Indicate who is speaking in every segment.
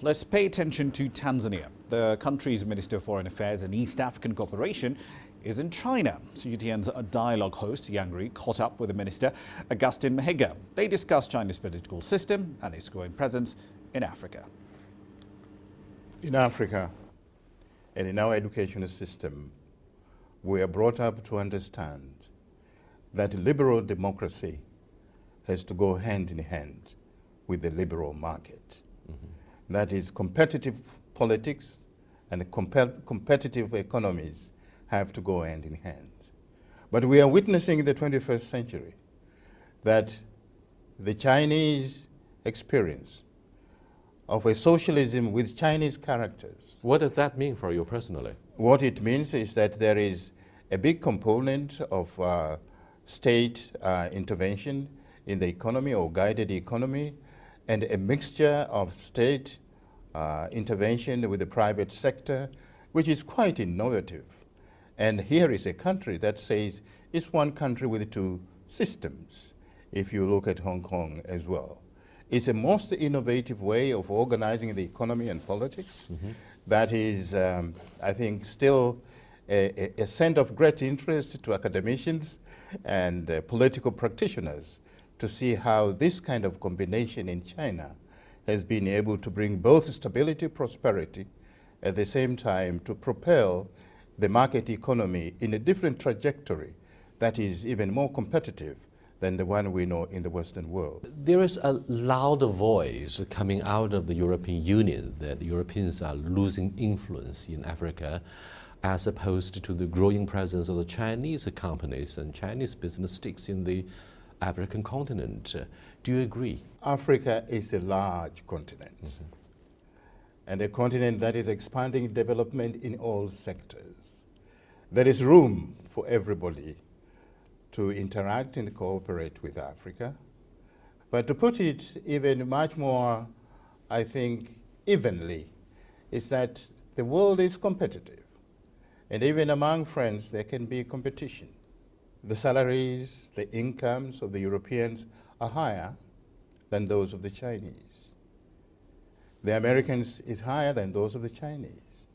Speaker 1: Let's pay attention to Tanzania. The country's Minister of Foreign Affairs and East African Cooperation is in China. CGTN's dialogue host, Yang Rui, caught up with the Minister Augustine Mahiga. They discussed China's political system and its growing presence in Africa.
Speaker 2: In Africa and in our educational system, we are brought up to understand that liberal democracy has to go hand in hand with the liberal market. That is, competitive politics and competitive economies have to go hand in hand. But we are witnessing in the 21st century that the Chinese experience of a socialism with Chinese characters.
Speaker 3: What does that mean for you personally?
Speaker 2: What it means is that there is a big component of state intervention in the economy or guided economy, and a mixture of state intervention with the private sector, which is quite innovative. And here is a country that says it's one country with two systems, if you look at Hong Kong as well. It's a most innovative way of organizing the economy and politics. That is, I think, still a scent of great interest to academicians and political practitioners to see how this kind of combination in China has been able to bring both stability, prosperity, at the same time to propel the market economy in a different trajectory that is even more competitive than the one we know in the Western world.
Speaker 3: There is a loud voice coming out of the European Union that Europeans are losing influence in Africa as opposed to the growing presence of the Chinese companies and Chinese business sticks in the African continent. Do you agree?
Speaker 2: Africa is a large continent, and a continent that is expanding development in all sectors. There is room for everybody to interact and cooperate with Africa. But to put it even much more, I think, evenly, is that the world is competitive. And even among friends, there can be competition. The salaries, the incomes of the Europeans are higher than those of the Chinese. The Americans is higher than those of the Chinese.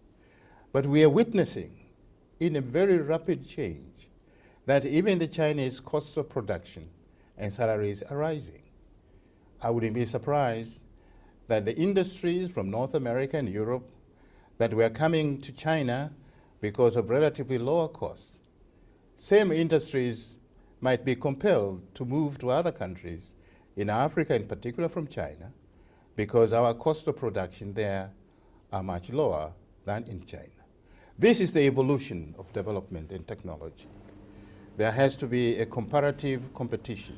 Speaker 2: But we are witnessing in a very rapid change that even the Chinese costs of production and salaries are rising. I wouldn't be surprised that the industries from North America and Europe that were coming to China because of relatively lower costs, same industries might be compelled to move to other countries, in Africa in particular from China, because our cost of production there are much lower than in China. This is the evolution of development and technology. There has to be a comparative competition